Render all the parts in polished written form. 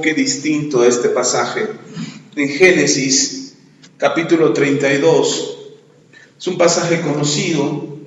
Qué distinto este pasaje en Génesis capítulo 32. Es un pasaje conocido,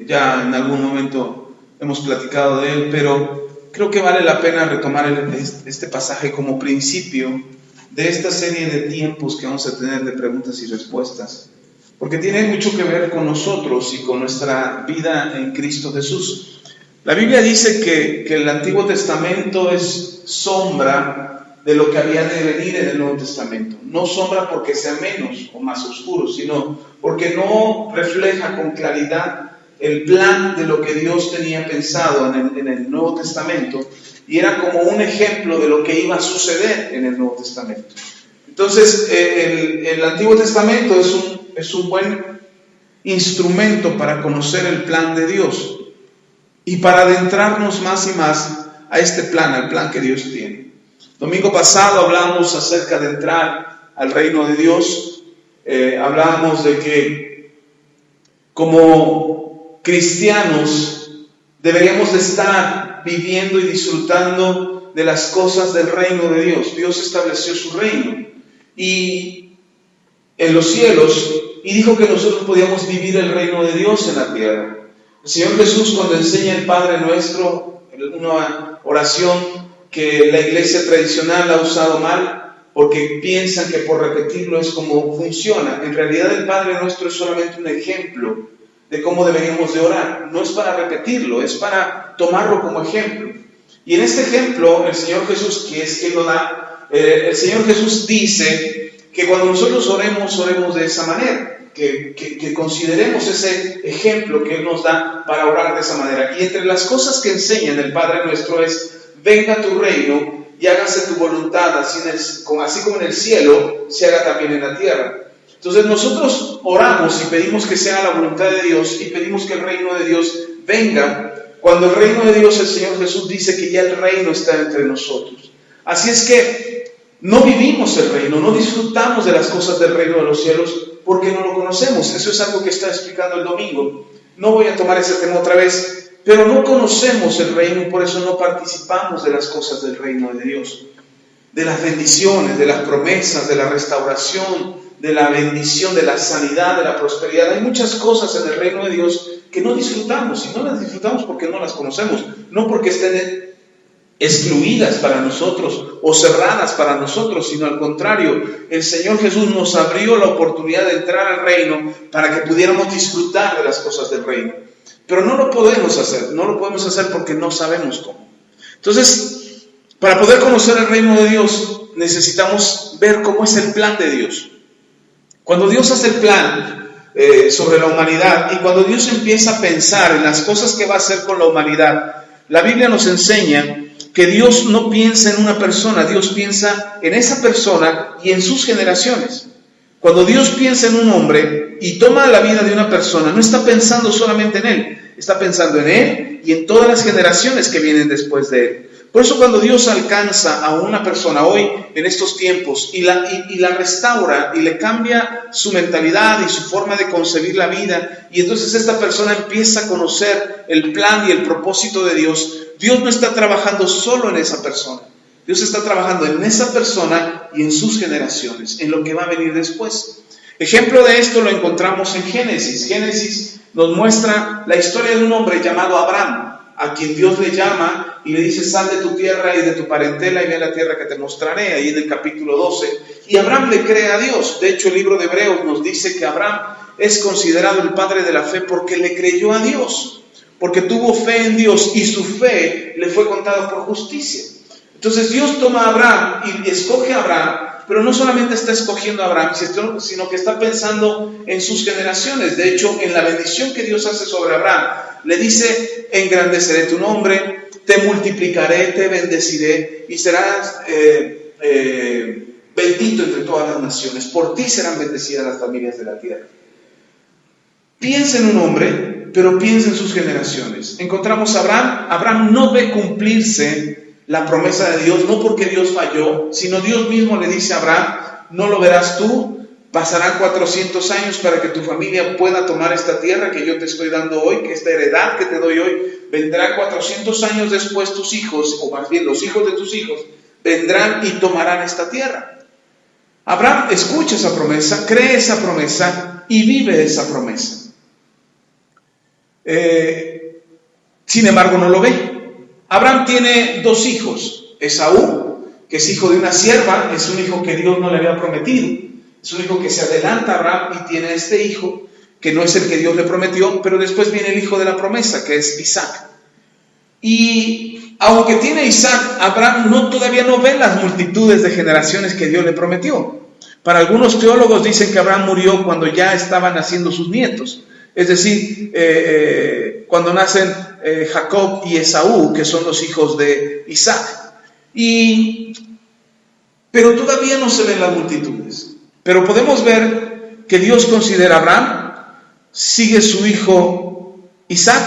ya en algún momento hemos platicado de él, pero creo que vale la pena retomar este pasaje como principio de esta serie de tiempos que vamos a tener de preguntas y respuestas, porque tiene mucho que ver con nosotros y con nuestra vida en Cristo Jesús. La Biblia dice que el Antiguo Testamento es sombra de lo que había de venir en el Nuevo Testamento. No sombra porque sea menos o más oscuro, sino porque no refleja con claridad el plan de lo que Dios tenía pensado en el Nuevo Testamento, y era como un ejemplo de lo que iba a suceder en el Nuevo Testamento. Entonces, el Antiguo Testamento es un buen instrumento para conocer el plan de Dios y para adentrarnos más y más a este plan, al plan que Dios tiene. Domingo pasado hablamos acerca de entrar al reino de Dios. Hablábamos de que como cristianos deberíamos de estar viviendo y disfrutando de las cosas del reino de Dios. Dios estableció su reino y en los cielos, y dijo que nosotros podíamos vivir el reino de Dios en la tierra. El Señor Jesús, cuando enseña el Padre Nuestro, una oración que la iglesia tradicional ha usado mal, porque piensan que por repetirlo es como funciona. En realidad el Padre Nuestro es solamente un ejemplo de cómo deberíamos de orar. No es para repetirlo, es para tomarlo como ejemplo. Y en este ejemplo, el Señor Jesús, que es quien lo da, el Señor Jesús dice que cuando nosotros oremos de esa manera. Que consideremos ese ejemplo que Él nos da para orar de esa manera. Y entre las cosas que enseña el Padre Nuestro es: venga tu reino y hágase tu voluntad, así como en el cielo, se haga también en la tierra. Entonces nosotros oramos y pedimos que sea la voluntad de Dios y pedimos que el reino de Dios venga, cuando el reino de Dios, el Señor Jesús dice que ya el reino está entre nosotros. Así es que no vivimos el reino, no disfrutamos de las cosas del reino de los cielos, porque no lo conocemos. Eso es algo que está explicando el domingo. No voy a tomar ese tema otra vez, pero no conocemos el reino y por eso no participamos de las cosas del reino de Dios, de las bendiciones, de las promesas, de la restauración, de la bendición, de la sanidad, de la prosperidad. Hay muchas cosas en el reino de Dios que no disfrutamos, y no las disfrutamos porque no las conocemos, no porque estén excluidas para nosotros o cerradas para nosotros, sino al contrario, el Señor Jesús nos abrió la oportunidad de entrar al reino para que pudiéramos disfrutar de las cosas del reino. Pero no lo podemos hacer porque no sabemos cómo. Entonces, para poder conocer el reino de Dios, necesitamos ver cómo es el plan de Dios. Cuando Dios hace el plan sobre la humanidad, y cuando Dios empieza a pensar en las cosas que va a hacer con la humanidad, la Biblia nos enseña que Dios no piensa en una persona, Dios piensa en esa persona y en sus generaciones. Cuando Dios piensa en un hombre y toma la vida de una persona, no está pensando solamente en él, está pensando en él y en todas las generaciones que vienen después de él. Por eso cuando Dios alcanza a una persona hoy, en estos tiempos, y la restaura y le cambia su mentalidad y su forma de concebir la vida, y entonces esta persona empieza a conocer el plan y el propósito de Dios, Dios no está trabajando solo en esa persona. Dios está trabajando en esa persona y en sus generaciones, en lo que va a venir después. Ejemplo de esto lo encontramos en Génesis. Génesis nos muestra la historia de un hombre llamado Abraham, a quien Dios le llama y le dice: sal de tu tierra y de tu parentela y ve a la tierra que te mostraré, ahí en el capítulo 12. Y Abraham le cree a Dios. De hecho, el libro de Hebreos nos dice que Abraham es considerado el padre de la fe porque le creyó a Dios, porque tuvo fe en Dios y su fe le fue contada por justicia. Entonces Dios toma a Abraham y escoge a Abraham, pero no solamente está escogiendo a Abraham, sino que está pensando en sus generaciones. De hecho, en la bendición que Dios hace sobre Abraham, le dice: engrandeceré tu nombre, te multiplicaré, te bendeciré y serás bendito entre todas las naciones. Por ti serán bendecidas las familias de la tierra. Piensa en un hombre, pero piensa en sus generaciones. Encontramos a Abraham. Abraham no ve cumplirse la promesa de Dios, no porque Dios falló, sino Dios mismo le dice a Abraham: no lo verás tú, pasarán 400 años para que tu familia pueda tomar esta tierra que yo te estoy dando hoy, que esta heredad que te doy hoy, vendrá 400 años después tus hijos, o más bien los hijos de tus hijos, vendrán y tomarán esta tierra. Abraham escucha esa promesa, cree esa promesa y vive esa promesa. Sin embargo, no lo ve. Abraham tiene 2 hijos. Esaú, que es hijo de una sierva, es un hijo que Dios no le había prometido. Es un hijo que se adelanta a Abraham y tiene este hijo, que no es el que Dios le prometió, pero después viene el hijo de la promesa, que es Isaac. Y aunque tiene Isaac, Abraham todavía no ve las multitudes de generaciones que Dios le prometió. Para algunos teólogos dicen que Abraham murió cuando ya estaban naciendo sus nietos. Es decir, cuando nacen Jacob y Esaú, que son los hijos de Isaac. Pero todavía no se ven las multitudes. Pero podemos ver que Dios considera a Abraham, sigue su hijo Isaac,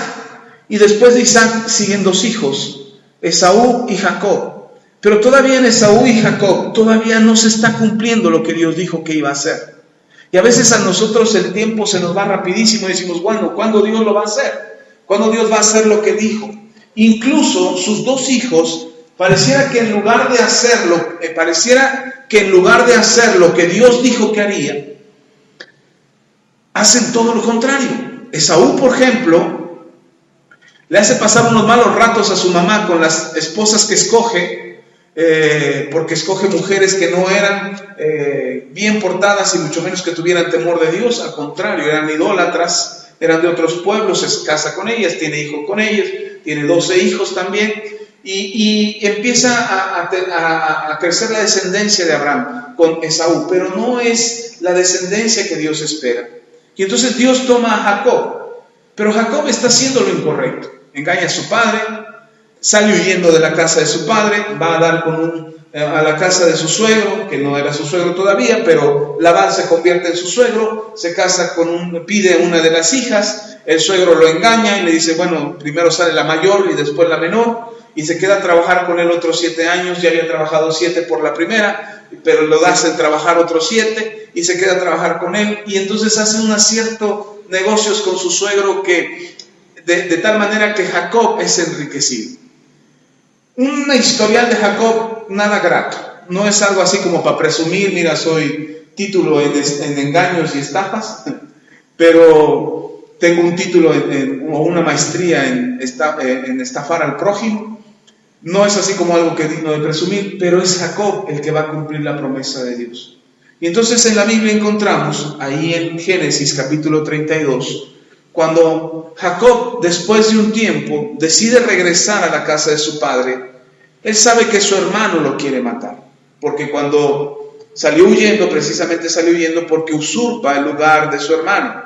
y después de Isaac siguen 2 hijos, Esaú y Jacob. Pero todavía en Esaú y Jacob todavía no se está cumpliendo lo que Dios dijo que iba a hacer. Y a veces a nosotros el tiempo se nos va rapidísimo y decimos, bueno, ¿cuándo Dios lo va a hacer? ¿Cuándo Dios va a hacer lo que dijo? Incluso sus 2 hijos, pareciera que en lugar de hacer lo que Dios dijo que haría, hacen todo lo contrario. Esaú, por ejemplo, le hace pasar unos malos ratos a su mamá con las esposas que escoge, porque escoge mujeres que no eran bien portadas y mucho menos que tuvieran temor de Dios. Al contrario, eran idólatras, eran de otros pueblos, se casa con ellas, tiene hijos con ellas, tiene 12 hijos también, y empieza a crecer la descendencia de Abraham con Esaú, pero no es la descendencia que Dios espera. Y entonces Dios toma a Jacob, pero Jacob está haciendo lo incorrecto, engaña a su padre, sale huyendo de la casa de su padre, va a dar a la casa de su suegro, que no era su suegro todavía, pero Labán se convierte en su suegro, se casa pide una de las hijas, el suegro lo engaña y le dice, bueno, primero sale la mayor y después la menor, y se queda a trabajar con él otros 7 años, ya había trabajado 7 por la primera, pero lo hacen trabajar otros 7, y se queda a trabajar con él, y entonces hacen unos ciertos negocios con su suegro que de tal manera que Jacob es enriquecido. Una historial de Jacob nada grato, no es algo así como para presumir, mira, soy título en engaños y estafas, pero tengo un título o una maestría en estafar al prójimo. No es así como algo que es digno de presumir, pero es Jacob el que va a cumplir la promesa de Dios. Y entonces en la Biblia encontramos, ahí en Génesis capítulo 32, cuando Jacob, después de un tiempo, decide regresar a la casa de su padre, él sabe que su hermano lo quiere matar, porque cuando salió huyendo, precisamente salió huyendo porque usurpa el lugar de su hermano,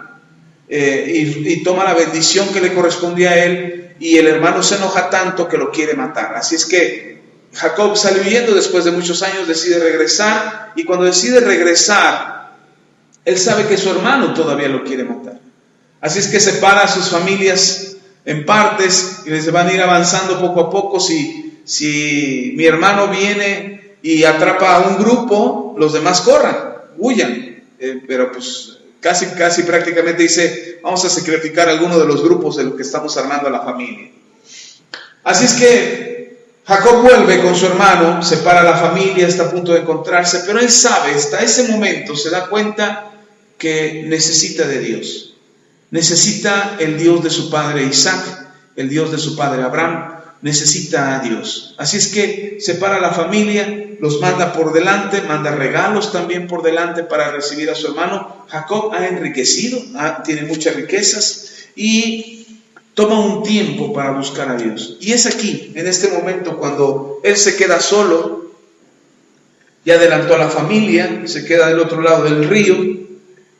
y toma la bendición que le correspondía a él, y el hermano se enoja tanto que lo quiere matar. Así es que Jacob sale huyendo, después de muchos años decide regresar, y cuando decide regresar, él sabe que su hermano todavía lo quiere matar. Así es que separa a sus familias en partes y les van a ir avanzando poco a poco. Si mi hermano viene y atrapa a un grupo, los demás corran, huyan, pero pues casi prácticamente dice, vamos a sacrificar alguno de los grupos de lo que estamos armando a la familia. Así es que Jacob vuelve con su hermano, separa a la familia, está a punto de encontrarse, pero él sabe, hasta ese momento se da cuenta que necesita de Dios. Necesita el Dios de su padre Isaac, el Dios de su padre Abraham, necesita a Dios. Así es que separa a la familia, los manda por delante, manda regalos también por delante para recibir a su hermano. Jacob ha enriquecido, tiene muchas riquezas y toma un tiempo para buscar a Dios. Y es aquí, en este momento, cuando él se queda solo, ya adelantó a la familia, se queda del otro lado del río,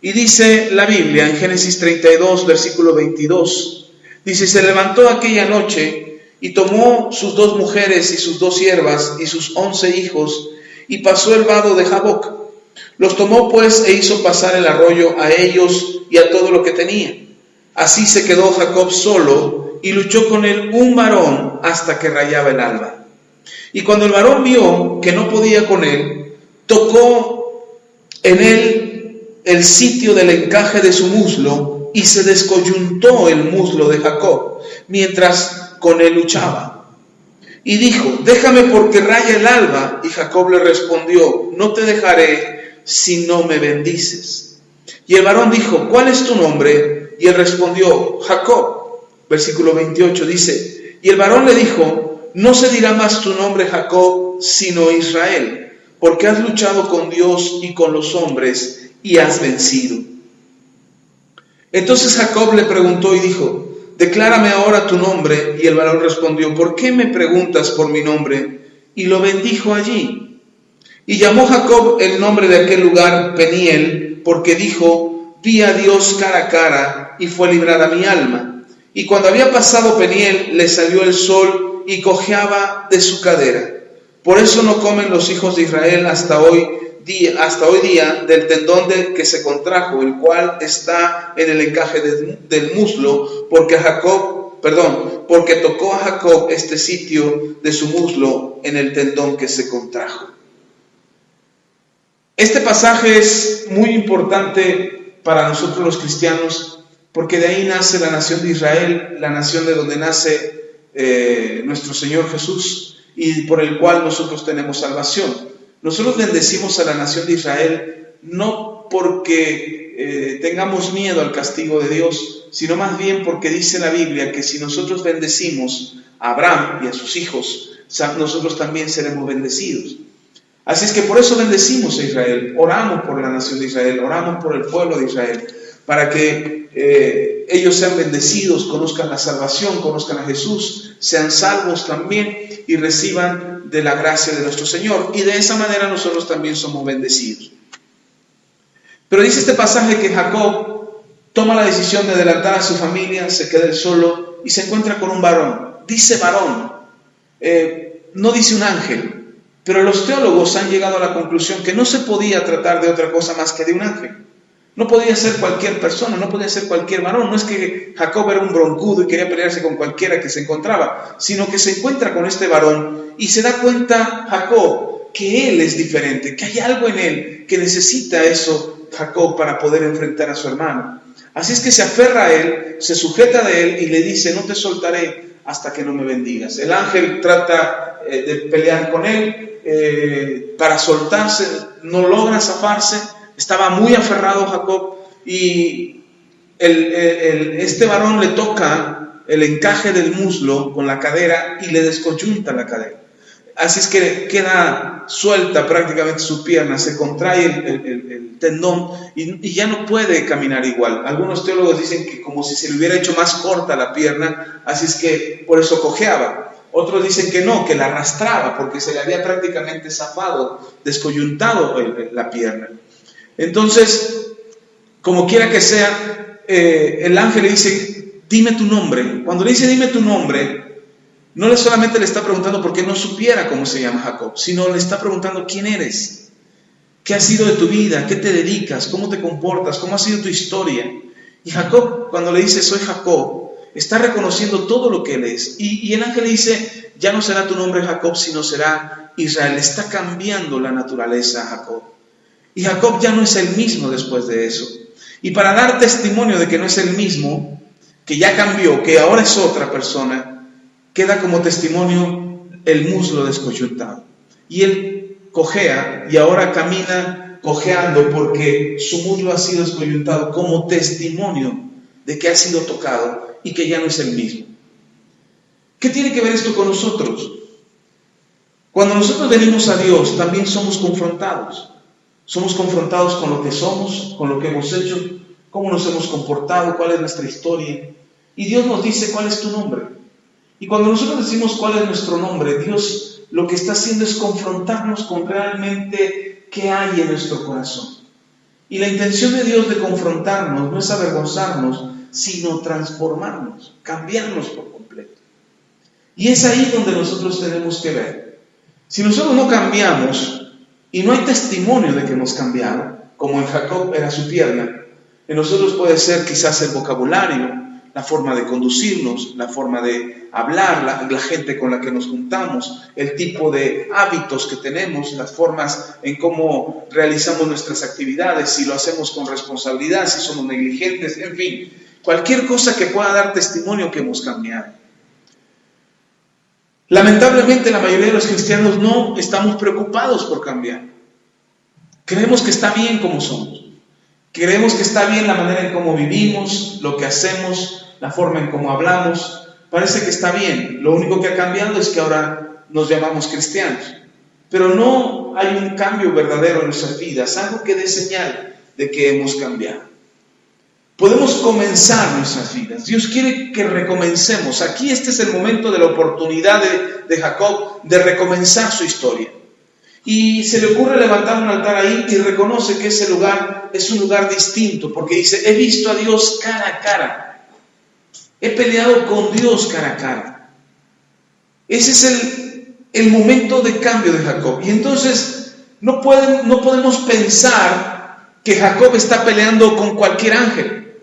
y dice la Biblia en Génesis 32, versículo 22, dice, se levantó aquella noche y tomó sus 2 mujeres y sus 2 siervas y sus 11 hijos y pasó el vado de Jaboc. Los tomó pues e hizo pasar el arroyo a ellos y a todo lo que tenía. Así se quedó Jacob solo y luchó con él un varón hasta que rayaba el alba. Y cuando el varón vio que no podía con él, tocó en él el sitio del encaje de su muslo y se descoyuntó el muslo de Jacob mientras con él luchaba. y dijo: déjame porque raya el alba. Y Jacob le respondió: no te dejaré si no me bendices. Y el varón dijo: ¿cuál es tu nombre? Y él respondió: Jacob. Versículo 28 dice: y el varón le dijo: no se dirá más tu nombre Jacob, sino Israel, porque has luchado con Dios y con los hombres y has vencido. Entonces Jacob le preguntó y dijo: declárame ahora tu nombre. Y el varón respondió: ¿por qué me preguntas por mi nombre? Y lo bendijo allí. Y llamó Jacob el nombre de aquel lugar Peniel, porque dijo: vi a Dios cara a cara, y fue librada mi alma. Y cuando había pasado Peniel, le salió el sol y cojeaba de su cadera. Por eso no comen los hijos de Israel hasta hoy día del tendón que se contrajo, el cual está en el encaje del muslo, porque tocó a Jacob este sitio de su muslo en el tendón que se contrajo. Este pasaje es muy importante para nosotros los cristianos, porque de ahí nace la nación de Israel, la nación de donde nace nuestro Señor Jesús, y por el cual nosotros tenemos salvación. Nosotros bendecimos a la nación de Israel no porque tengamos miedo al castigo de Dios, sino más bien porque dice la Biblia que si nosotros bendecimos a Abraham y a sus hijos, nosotros también seremos bendecidos. Así es que por eso bendecimos a Israel, oramos por la nación de Israel, oramos por el pueblo de Israel, para que ellos sean bendecidos, conozcan la salvación, conozcan a Jesús, sean salvos también y reciban de la gracia de nuestro Señor. Y de esa manera nosotros también somos bendecidos. Pero dice este pasaje que Jacob toma la decisión de adelantar a su familia, se queda él solo y se encuentra con un varón. Dice varón, no dice un ángel. Pero los teólogos han llegado a la conclusión que no se podía tratar de otra cosa más que de un ángel. No podía ser cualquier persona, no podía ser cualquier varón. No es que Jacob era un broncudo y quería pelearse con cualquiera que se encontraba, sino que se encuentra con este varón y se da cuenta Jacob que él es diferente, que hay algo en él que necesita eso Jacob para poder enfrentar a su hermano. Así es que se aferra a él, se sujeta de él y le dice: no te soltaré hasta que no me bendigas. El ángel trata de pelear con él para soltarse, no logra zafarse. Estaba muy aferrado Jacob y este varón le toca el encaje del muslo con la cadera y le descoyunta la cadera. Así es que queda suelta prácticamente su pierna, se contrae el tendón y ya no puede caminar igual. Algunos teólogos dicen que como si se le hubiera hecho más corta la pierna, así es que por eso cojeaba. Otros dicen que no, que la arrastraba porque se le había prácticamente zafado, descoyuntado la pierna. Entonces, como quiera que sea, el ángel le dice: dime tu nombre. Cuando le dice dime tu nombre, no solamente le está preguntando por qué no supiera cómo se llama Jacob, sino le está preguntando quién eres, qué ha sido de tu vida, qué te dedicas, cómo te comportas, cómo ha sido tu historia. Y Jacob, cuando le dice soy Jacob, está reconociendo todo lo que él es. Y el ángel le dice: ya no será tu nombre Jacob, sino será Israel. Está cambiando la naturaleza a Jacob. Y Jacob ya no es el mismo después de eso. Y para dar testimonio de que no es el mismo, que ya cambió, que ahora es otra persona, queda como testimonio el muslo descoyuntado. Y él cojea y ahora camina cojeando porque su muslo ha sido descoyuntado, como testimonio de que ha sido tocado y que ya no es el mismo. ¿Qué tiene que ver esto con nosotros? Cuando nosotros venimos a Dios, también somos confrontados. Somos confrontados con lo que somos, con lo que hemos hecho, cómo nos hemos comportado, cuál es nuestra historia. Y Dios nos dice: ¿cuál es tu nombre? Y cuando nosotros decimos cuál es nuestro nombre, Dios lo que está haciendo es confrontarnos con realmente qué hay en nuestro corazón. Y la intención de Dios de confrontarnos no es avergonzarnos, sino transformarnos, cambiarnos por completo. Y es ahí donde nosotros tenemos que ver. Si nosotros no cambiamos, y no hay testimonio de que hemos cambiado, como en Jacob era su pierna, en nosotros puede ser quizás el vocabulario, la forma de conducirnos, la forma de hablar, la gente con la que nos juntamos, el tipo de hábitos que tenemos, las formas en cómo realizamos nuestras actividades, si lo hacemos con responsabilidad, si somos negligentes, en fin, cualquier cosa que pueda dar testimonio que hemos cambiado. Lamentablemente la mayoría de los cristianos no estamos preocupados por cambiar. Creemos que está bien como somos. Creemos que está bien la manera en cómo vivimos, lo que hacemos, la forma en cómo hablamos. Parece que está bien. Lo único que ha cambiado es que ahora nos llamamos cristianos. Pero no hay un cambio verdadero en nuestras vidas, algo que dé señal de que hemos cambiado. Podemos comenzar nuestras vidas. Dios quiere que recomencemos. Aquí este es el momento de la oportunidad de Jacob de recomenzar su historia. Y se le ocurre levantar un altar ahí y reconoce que ese lugar es un lugar distinto, porque dice, he visto a Dios cara a cara. He peleado con Dios cara a cara. Ese es el momento de cambio de Jacob. Y entonces no podemos pensar que Jacob está peleando con cualquier ángel,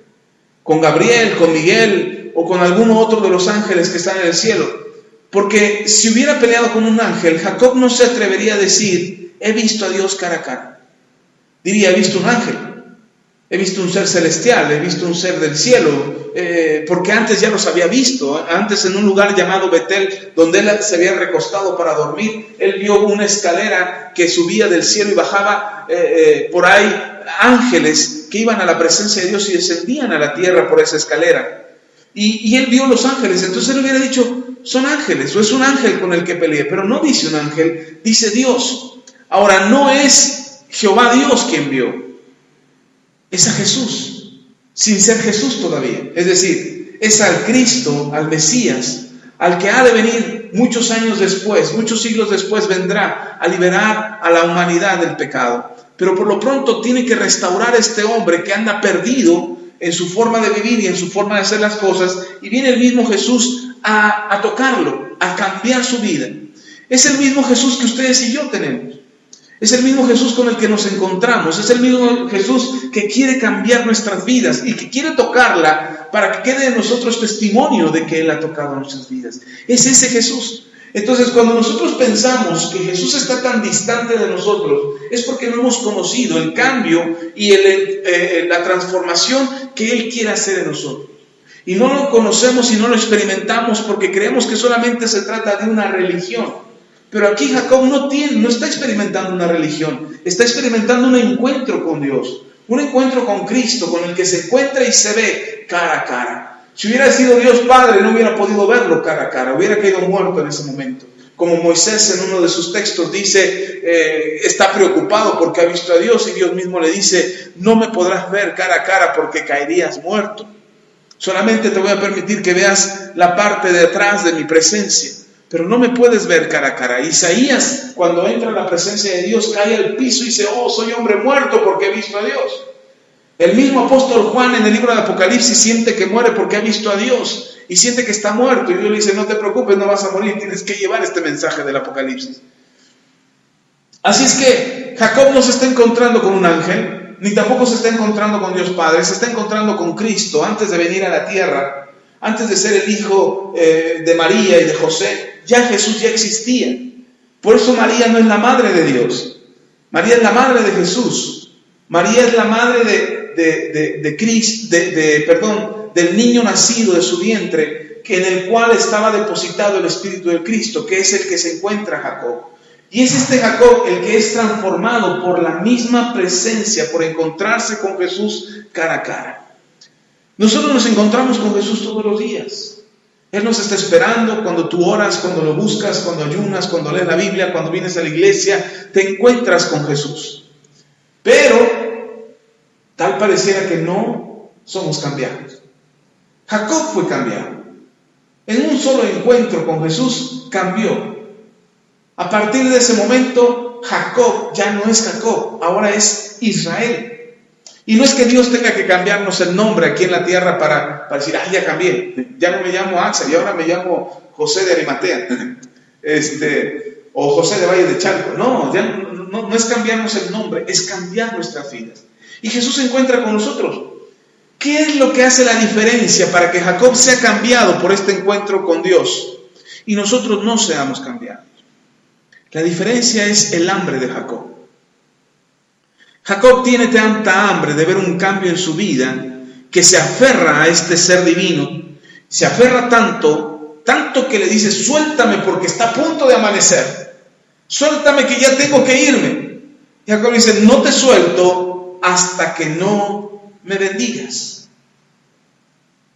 con Gabriel, con Miguel o con alguno otro de los ángeles que están en el cielo. Porque si hubiera peleado con un ángel, Jacob no se atrevería a decir, he visto a Dios cara a cara. Diría, he visto un ángel, he visto un ser celestial, he visto un ser del cielo, porque antes ya los había visto. Antes en un lugar llamado Betel, donde él se había recostado para dormir, él vio una escalera que subía del cielo y bajaba por ahí ángeles que iban a la presencia de Dios y descendían a la tierra por esa escalera. Y él vio los ángeles, entonces él hubiera dicho, son ángeles, o es un ángel con el que peleé, pero no dice un ángel, dice Dios. Ahora, no es Jehová Dios quien vio, es a Jesús, sin ser Jesús todavía. Es decir, es al Cristo, al Mesías, al que ha de venir muchos años después, muchos siglos después vendrá a liberar a la humanidad del pecado. Pero por lo pronto tiene que restaurar a este hombre que anda perdido en su forma de vivir y en su forma de hacer las cosas, y viene el mismo Jesús a tocarlo, a cambiar su vida. Es el mismo Jesús que ustedes y yo tenemos. Es el mismo Jesús con el que nos encontramos. Es el mismo Jesús que quiere cambiar nuestras vidas y que quiere tocarla para que quede en nosotros testimonio de que Él ha tocado nuestras vidas. Es ese Jesús. Entonces, cuando nosotros pensamos que Jesús está tan distante de nosotros, es porque no hemos conocido el cambio y la transformación que Él quiere hacer en nosotros. Y no lo conocemos y no lo experimentamos porque creemos que solamente se trata de una religión. Pero aquí Jacob no está experimentando una religión, está experimentando un encuentro con Dios, un encuentro con Cristo, con el que se encuentra y se ve cara a cara. Si hubiera sido Dios Padre, no hubiera podido verlo cara a cara, hubiera caído muerto en ese momento. Como Moisés en uno de sus textos dice, está preocupado porque ha visto a Dios, y Dios mismo le dice, no me podrás ver cara a cara porque caerías muerto. Solamente te voy a permitir que veas la parte de atrás de mi presencia, pero no me puedes ver cara a cara. Isaías, cuando entra en la presencia de Dios, cae al piso y dice, oh, soy hombre muerto porque he visto a Dios. El mismo apóstol Juan en el libro de Apocalipsis siente que muere porque ha visto a Dios y siente que está muerto, y Dios le dice, no te preocupes, no vas a morir, tienes que llevar este mensaje del Apocalipsis. Así es que Jacob no se está encontrando con un ángel, ni tampoco se está encontrando con Dios Padre, se está encontrando con Cristo. Antes de venir a la tierra, antes de ser el hijo de María y de José, ya Jesús ya existía. Por eso María no es la madre de Dios, María es la madre de Jesús. María es la madre del niño nacido de su vientre, en el cual estaba depositado el Espíritu de Cristo, que es el que se encuentra Jacob. Y es este Jacob el que es transformado por la misma presencia, por encontrarse con Jesús cara a cara. Nosotros nos encontramos con Jesús todos los días. Él nos está esperando cuando tú oras, cuando lo buscas, cuando ayunas, cuando lees la Biblia, cuando vienes a la iglesia, te encuentras con Jesús. Pero tal pareciera que no somos cambiados. Jacob fue cambiado. En un solo encuentro con Jesús cambió. A partir de ese momento, Jacob ya no es Jacob, ahora es Israel. Y no es que Dios tenga que cambiarnos el nombre aquí en la tierra para decir, ya cambié, ya no me llamo Axel y ahora me llamo José de Arimatea, o José de Valle de Chalco. No es cambiarnos el nombre, es cambiar nuestras vidas. Y Jesús se encuentra con nosotros. ¿Qué es lo que hace la diferencia para que Jacob sea cambiado por este encuentro con Dios y nosotros no seamos cambiados? La diferencia es el hambre de Jacob. Jacob tiene tanta hambre de ver un cambio en su vida que se aferra a este ser divino, se aferra tanto tanto que le dice: suéltame porque está a punto de amanecer, suéltame que ya tengo que irme. Y Jacob dice: no te suelto hasta que no me bendigas.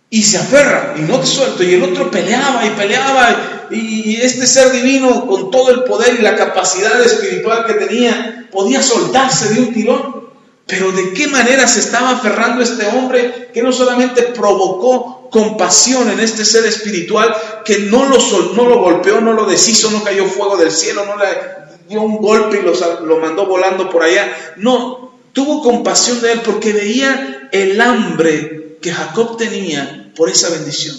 Y se aferra, y no te suelto. Y el otro peleaba y peleaba, y este ser divino, con todo el poder y la capacidad espiritual que tenía, podía soltarse de un tirón. Pero ¿de qué manera se estaba aferrando este hombre, que no solamente provocó compasión en este ser espiritual, que no lo golpeó, no lo deshizo, no cayó fuego del cielo, no le dio un golpe y lo mandó volando por allá? No, tuvo compasión de él porque veía el hambre que Jacob tenía por esa bendición.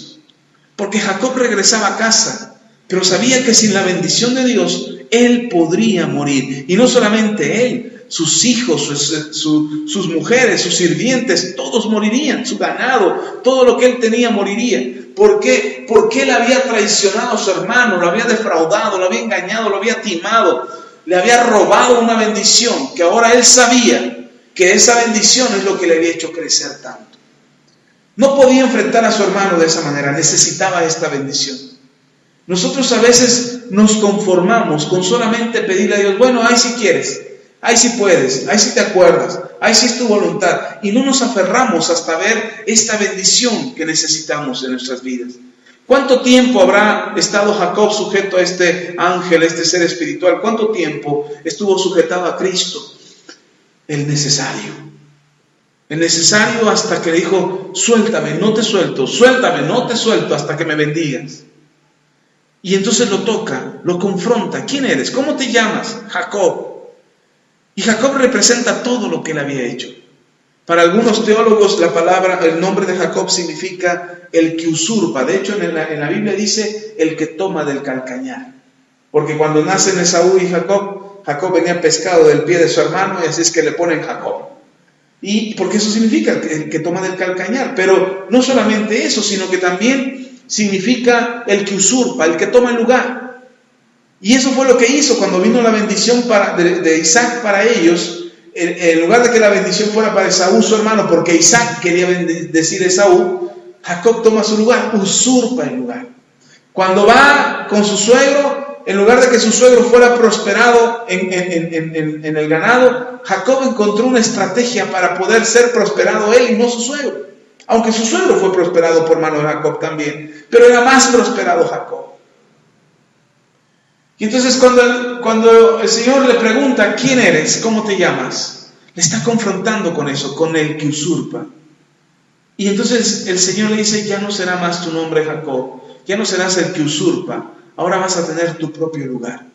Porque Jacob regresaba a casa, pero sabía que sin la bendición de Dios, él podría morir. Y no solamente él, sus hijos, sus mujeres, sus sirvientes, todos morirían, su ganado, todo lo que él tenía moriría. ¿Por qué? Porque él había traicionado a su hermano, lo había defraudado, lo había engañado, lo había timado, le había robado una bendición que ahora él sabía que esa bendición es lo que le había hecho crecer tanto. No podía enfrentar a su hermano de esa manera, necesitaba esta bendición. Nosotros a veces nos conformamos con solamente pedirle a Dios: bueno, ahí si quieres, ahí si puedes, ahí si te acuerdas, ahí si es tu voluntad. Y no nos aferramos hasta ver esta bendición que necesitamos en nuestras vidas. ¿Cuánto tiempo habrá estado Jacob sujeto a este ángel, a este ser espiritual? ¿Cuánto tiempo estuvo sujetado a Cristo? El necesario. El necesario hasta que le dijo: suéltame, no te suelto, suéltame, no te suelto hasta que me bendigas. Y entonces lo toca, lo confronta. ¿Quién eres? ¿Cómo te llamas? Jacob. Y Jacob representa todo lo que él había hecho. Para algunos teólogos el nombre de Jacob significa el que usurpa. De hecho, en la Biblia dice el que toma del calcañar. Porque cuando nacen Esaú y Jacob venía pescado del pie de su hermano, y así es que le ponen Jacob. Y porque eso significa el que toma del calcañar. Pero no solamente eso, sino que también significa el que usurpa, el que toma el lugar. Y eso fue lo que hizo cuando vino la bendición de Isaac para ellos. En lugar de que la bendición fuera para Esaú, su hermano, porque Isaac quería bendecir a Esaú, Jacob toma su lugar, usurpa el lugar. Cuando va con su suegro, en lugar de que su suegro fuera prosperado en el ganado, Jacob encontró una estrategia para poder ser prosperado él y no su suegro. Aunque su suegro fue prosperado por mano de Jacob también, pero era más prosperado Jacob. Y entonces cuando el Señor le pregunta: ¿quién eres? ¿Cómo te llamas? Le está confrontando con eso, con el que usurpa. Y entonces el Señor le dice: ya no será más tu nombre Jacob, ya no serás el que usurpa, ahora vas a tener tu propio lugar.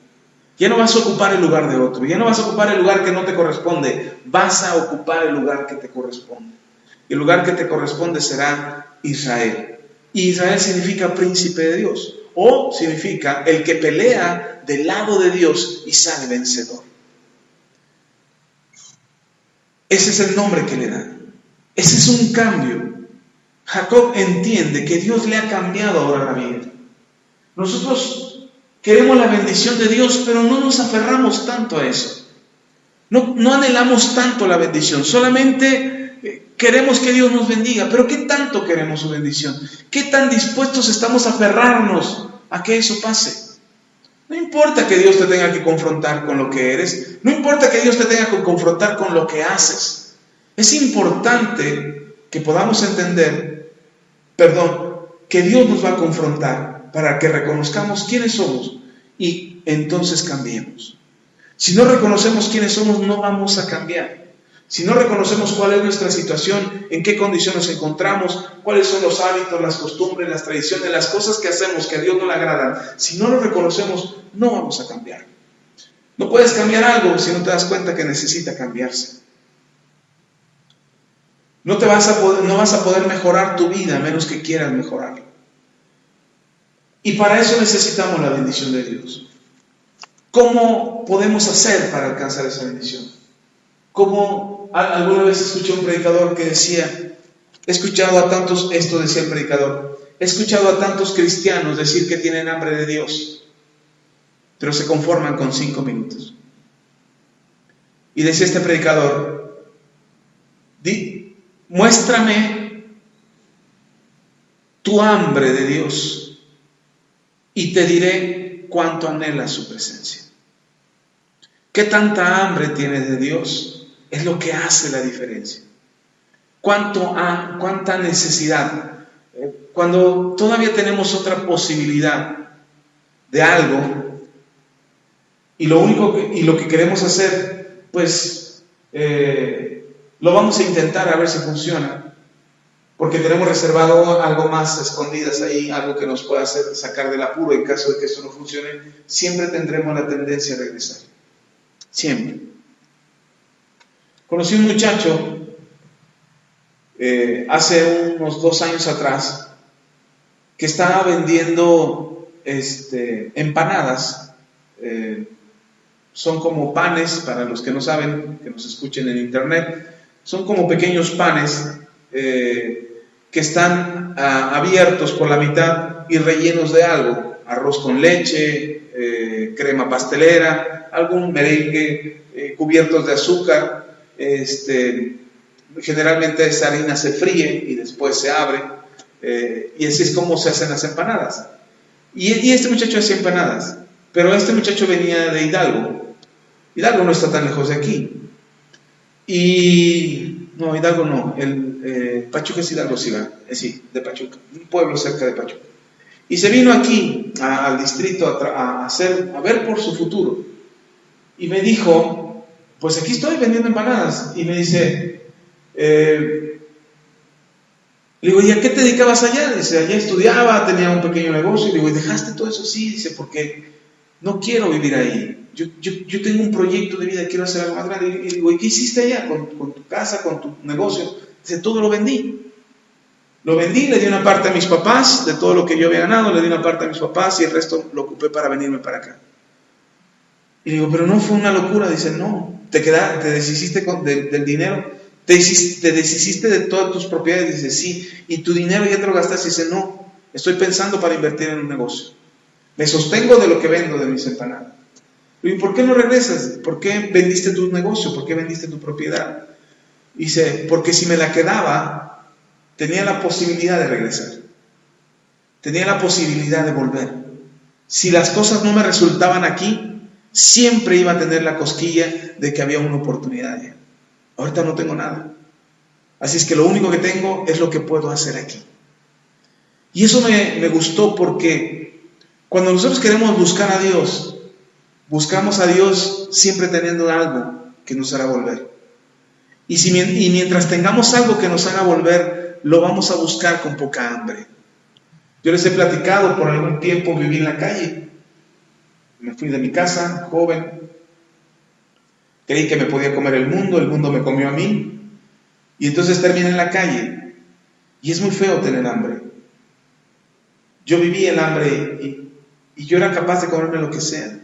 Ya no vas a ocupar el lugar de otro, ya no vas a ocupar el lugar que no te corresponde, vas a ocupar el lugar que te corresponde. El lugar que te corresponde será Israel. Y Israel significa príncipe de Dios, o significa el que pelea del lado de Dios y sale vencedor. Ese es el nombre que le dan. Ese es un cambio. Jacob entiende que Dios le ha cambiado ahora la vida. Nosotros queremos la bendición de Dios, pero no nos aferramos tanto a eso. No anhelamos tanto la bendición, solamente queremos que Dios nos bendiga. Pero ¿qué tanto queremos su bendición? ¿Qué tan dispuestos estamos a aferrarnos a que eso pase? No importa que Dios te tenga que confrontar con lo que eres, no importa que Dios te tenga que confrontar con lo que haces. Es importante que podamos entender, que Dios nos va a confrontar para que reconozcamos quiénes somos y entonces cambiemos. Si no reconocemos quiénes somos, no vamos a cambiar. Si no reconocemos cuál es nuestra situación, en qué condición nos encontramos, cuáles son los hábitos, las costumbres, las tradiciones, las cosas que hacemos que a Dios no le agradan, si no lo reconocemos, no vamos a cambiar. No puedes cambiar algo si no te das cuenta que necesita cambiarse. No vas a poder mejorar tu vida a menos que quieras mejorarla. Y para eso necesitamos la bendición de Dios. ¿Cómo podemos hacer para alcanzar esa bendición? Como alguna vez escuché a un predicador que decía, esto decía el predicador, he escuchado a tantos cristianos decir que tienen hambre de Dios, pero se conforman con 5 minutos. Y decía este predicador, muéstrame tu hambre de Dios y te diré cuánto anhelas su presencia. ¿Qué tanta hambre tienes de Dios? Es lo que hace la diferencia. ¿Cuánta necesidad? Cuando todavía tenemos otra posibilidad de algo y lo que queremos hacer, pues lo vamos a intentar a ver si funciona, porque tenemos reservado algo más escondidas ahí, algo que nos pueda hacer sacar del apuro. En caso de que eso no funcione, siempre tendremos la tendencia a regresar. Siempre. Conocí un muchacho hace unos 2 años atrás que estaba vendiendo empanadas. Son como panes, para los que no saben, que nos escuchen en internet, son como pequeños panes que están abiertos por la mitad y rellenos de algo: arroz con leche, crema pastelera, algún merengue, cubiertos de azúcar. Generalmente esa harina se fríe y después se abre, y así es como se hacen las empanadas. Y este muchacho hacía empanadas, pero este muchacho venía de Hidalgo. Hidalgo no está tan lejos de aquí. No, Hidalgo no, Pachuca es Hidalgo, sí, de Pachuca, un pueblo cerca de Pachuca. Y se vino aquí al distrito a ver por su futuro. Y me dijo, pues aquí estoy vendiendo empanadas. Y me dice, le digo, ¿y a qué te dedicabas allá? Dice, allá estudiaba, tenía un pequeño negocio. Y le digo, ¿y dejaste todo eso? Sí, dice, porque no quiero vivir ahí. Yo tengo un proyecto de vida, quiero hacer algo más grande. Y digo, ¿y qué hiciste allá con tu casa, con tu negocio? Dice, todo lo vendí. Lo vendí, le di una parte a mis papás de todo lo que yo había ganado, le di una parte a mis papás y el resto lo ocupé para venirme para acá. Y digo, pero no fue una locura. Dice, no, te deshiciste del dinero, te deshiciste de todas tus propiedades. Dice, sí, y tu dinero ya te lo gastaste. Dice, no, estoy pensando para invertir en un negocio. Me sostengo de lo que vendo de mis empanadas. ¿Y por qué no regresas? ¿Por qué vendiste tu negocio? ¿Por qué vendiste tu propiedad? Dice, porque si me la quedaba, tenía la posibilidad de regresar. Tenía la posibilidad de volver. Si las cosas no me resultaban aquí, siempre iba a tener la cosquilla de que había una oportunidad allá. Ahorita no tengo nada. Así es que lo único que tengo es lo que puedo hacer aquí. Y eso me gustó, porque cuando nosotros queremos buscar a Dios, buscamos a Dios siempre teniendo algo que nos hará volver. Y mientras tengamos algo que nos haga volver, lo vamos a buscar con poca hambre. Yo les he platicado, por algún tiempo viví en la calle. Me fui de mi casa, joven. Creí que me podía comer el mundo me comió a mí. Y entonces terminé en la calle. Y es muy feo tener hambre. Yo viví el hambre y yo era capaz de comerme lo que sea.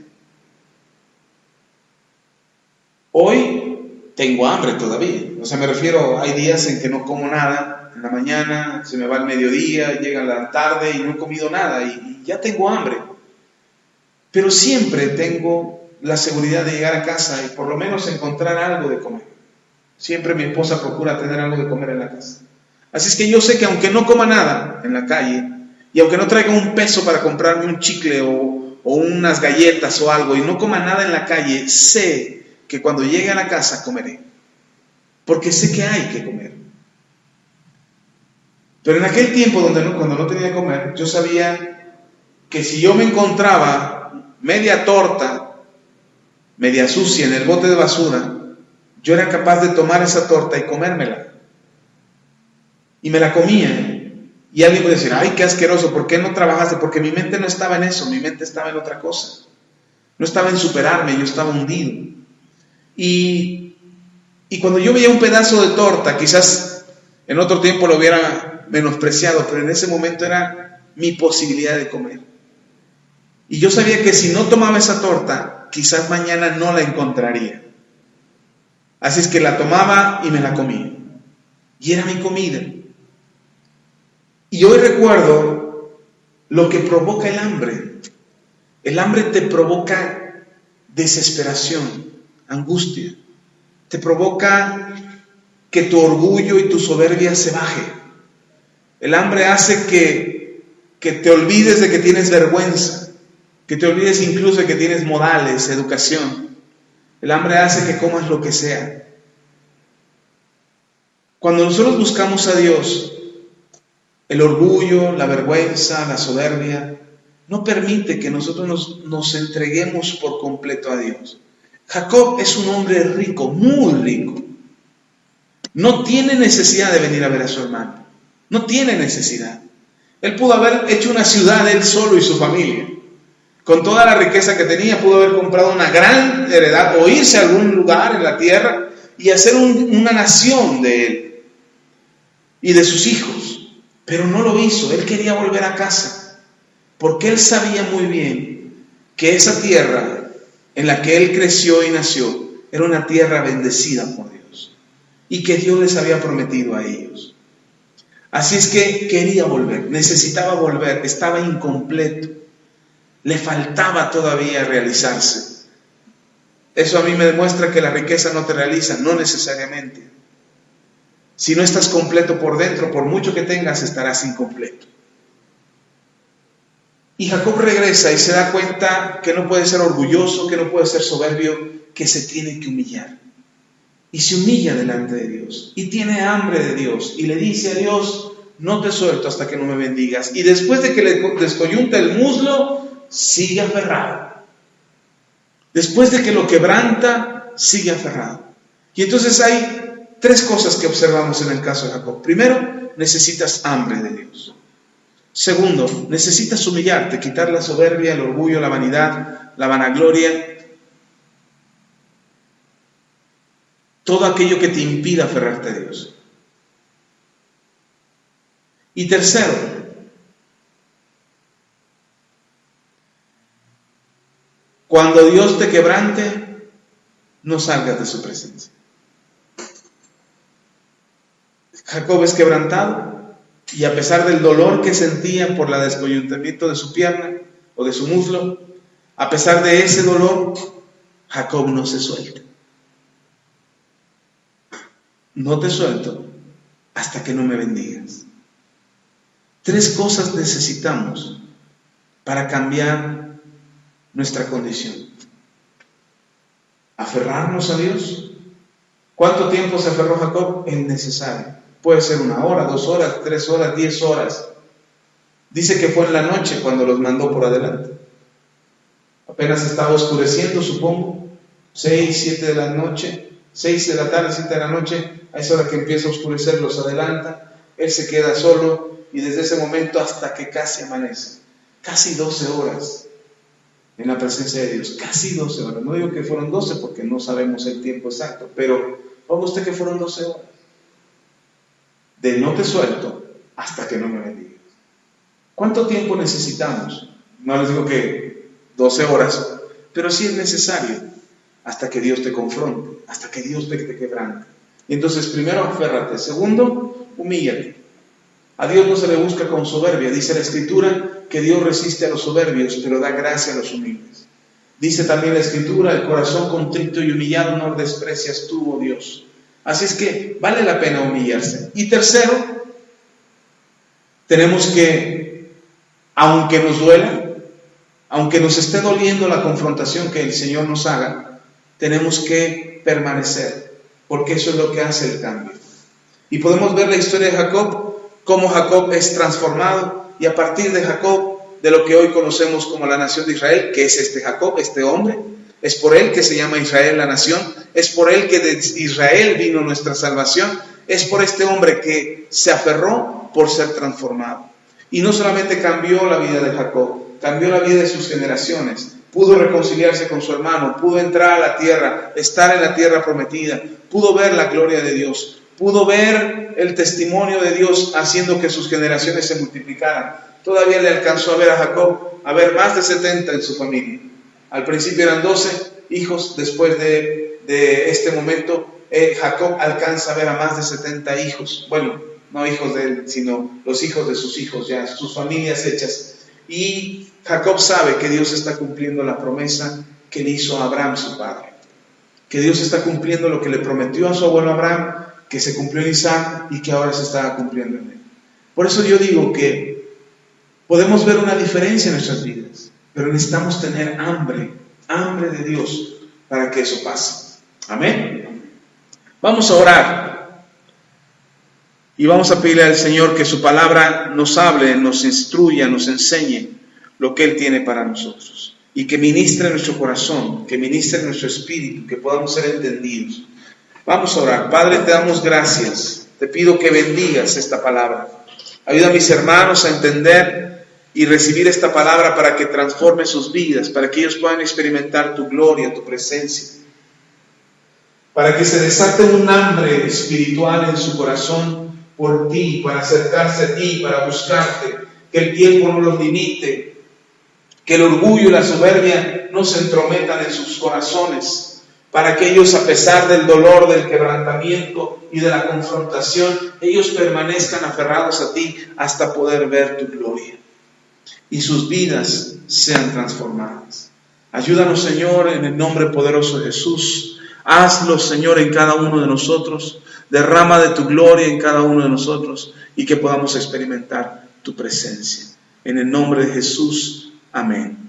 Hoy tengo hambre todavía. O sea, me refiero, hay días en que no como nada. En la mañana, se me va el mediodía, llega la tarde y no he comido nada y ya tengo hambre. Pero siempre tengo la seguridad de llegar a casa y por lo menos encontrar algo de comer. Siempre mi esposa procura tener algo de comer en la casa. Así es que yo sé que aunque no coma nada en la calle y aunque no traiga un peso para comprarme un chicle o unas galletas o algo y no coma nada en la calle, sé que cuando llegue a la casa comeré, porque sé que hay que comer. Pero en aquel tiempo cuando no tenía que comer, yo sabía que si yo me encontraba media torta, media sucia en el bote de basura, yo era capaz de tomar esa torta y comérmela. Y me la comía. Y alguien puede decir, ay, qué asqueroso, ¿por qué no trabajaste? Porque mi mente no estaba en eso, mi mente estaba en otra cosa. No estaba en superarme, yo estaba hundido. Y cuando yo veía un pedazo de torta, quizás en otro tiempo lo hubiera menospreciado, pero en ese momento era mi posibilidad de comer. Y yo sabía que si no tomaba esa torta, quizás mañana no la encontraría. Así es que la tomaba y me la comía. Y era mi comida. Y hoy recuerdo lo que provoca el hambre. El hambre te provoca desesperación, angustia. Te provoca que tu orgullo y tu soberbia se baje. El hambre hace que que te olvides de que tienes vergüenza, que te olvides incluso de que tienes modales, educación. El hambre hace que comas lo que sea. Cuando nosotros buscamos a Dios, el orgullo, la vergüenza, la soberbia, no permite que nosotros nos entreguemos por completo a Dios. Jacob es un hombre rico, muy rico. No tiene necesidad de venir a ver a su hermano. No tiene necesidad. Él pudo haber hecho una ciudad él solo y su familia. Con toda la riqueza que tenía, pudo haber comprado una gran heredad o irse a algún lugar en la tierra y hacer una nación de él y de sus hijos. Pero no lo hizo. Él quería volver a casa porque él sabía muy bien que esa tierra en la que él creció y nació era una tierra bendecida por Dios y que Dios les había prometido a ellos. Así es que quería volver, necesitaba volver, estaba incompleto, le faltaba todavía realizarse. Eso a mí me demuestra que la riqueza no te realiza, no necesariamente. Si no estás completo por dentro, por mucho que tengas, estarás incompleto. Y Jacob regresa y se da cuenta que no puede ser orgulloso, que no puede ser soberbio, que se tiene que humillar. Y se humilla delante de Dios. Y tiene hambre de Dios. Y le dice a Dios, no te suelto hasta que no me bendigas. Y después de que le descoyunta el muslo, sigue aferrado. Después de que lo quebranta, sigue aferrado. Y entonces hay tres cosas que observamos en el caso de Jacob. Primero, necesitas hambre de Dios. Segundo, necesitas humillarte, quitar la soberbia, el orgullo, la vanidad, la vanagloria, todo aquello que te impida aferrarte a Dios. Y tercero, cuando Dios te quebrante, no salgas de su presencia. Jacob es quebrantado y a pesar del dolor que sentía por el descoyuntamiento de su pierna o de su muslo, a pesar de ese dolor, Jacob no se suelta. No te suelto hasta que no me bendigas. Tres cosas necesitamos para cambiar nuestra condición. Aferrarnos a Dios. ¿Cuánto tiempo se aferró Jacob? El necesario. Puede ser 1 hora, 2 horas, 3 horas, 10 horas. Dice que fue en la noche cuando los mandó por adelante. Apenas estaba oscureciendo, supongo. 6, 7 de la noche, 6 de la tarde, 7 de la noche. A esa hora que empieza a oscurecer los adelanta. Él se queda solo y desde ese momento hasta que casi amanece. Casi 12 horas en la presencia de Dios. Casi 12 horas. No digo que fueron 12 porque no sabemos el tiempo exacto, pero ponga usted que fueron 12 horas. De no te suelto hasta que no me bendigas. ¿Cuánto tiempo necesitamos? No les digo que 12 horas, pero sí es necesario hasta que Dios te confronte, hasta que Dios te quebrante. Y entonces, primero, aférrate. Segundo, humíllate. A Dios no se le busca con soberbia. Dice la Escritura que Dios resiste a los soberbios, pero da gracia a los humildes. Dice también la Escritura, el corazón contrito y humillado no desprecias tú, oh Dios. Así es que vale la pena humillarse. Y tercero, tenemos que, aunque nos duela, aunque nos esté doliendo la confrontación que el Señor nos haga, tenemos que permanecer, porque eso es lo que hace el cambio. Y podemos ver la historia de Jacob, cómo Jacob es transformado, y a partir de Jacob, de lo que hoy conocemos como la nación de Israel, que es este Jacob, este hombre, es por él que se llama Israel la nación, es por él que de Israel vino nuestra salvación, es por este hombre que se aferró por ser transformado. Y no solamente cambió la vida de Jacob, cambió la vida de sus generaciones, pudo reconciliarse con su hermano, pudo entrar a la tierra, estar en la tierra prometida, pudo ver la gloria de Dios, pudo ver el testimonio de Dios haciendo que sus generaciones se multiplicaran. Todavía le alcanzó a ver a Jacob, a ver más de 70 en su familia. Al principio eran 12 hijos, después de este momento Jacob alcanza a ver a más de 70 hijos. Bueno, no hijos de él, sino los hijos de sus hijos, ya sus familias hechas. Y Jacob sabe que Dios está cumpliendo la promesa que le hizo a Abraham su padre. Que Dios está cumpliendo lo que le prometió a su abuelo Abraham, que se cumplió en Isaac y que ahora se está cumpliendo en él. Por eso yo digo que podemos ver una diferencia en nuestras vidas, pero necesitamos tener hambre de Dios para que eso pase. Amén. Vamos a orar y vamos a pedirle al Señor que su palabra nos hable, nos instruya, nos enseñe lo que Él tiene para nosotros y que ministre en nuestro corazón, que ministre en nuestro espíritu, que podamos ser entendidos. Vamos a orar. Padre, te damos gracias. Te pido que bendigas esta palabra. Ayuda a mis hermanos a entender y recibir esta palabra para que transforme sus vidas, para que ellos puedan experimentar tu gloria, tu presencia, para que se desate un hambre espiritual en su corazón por ti, para acercarse a ti, para buscarte, que el tiempo no los limite, que el orgullo y la soberbia no se entrometan en sus corazones, para que ellos, a pesar del dolor, del quebrantamiento y de la confrontación, ellos permanezcan aferrados a ti hasta poder ver tu gloria y sus vidas sean transformadas. Ayúdanos, Señor, en el nombre poderoso de Jesús. Hazlo, Señor, en cada uno de nosotros. Derrama de tu gloria en cada uno de nosotros y que podamos experimentar tu presencia. En el nombre de Jesús. Amén.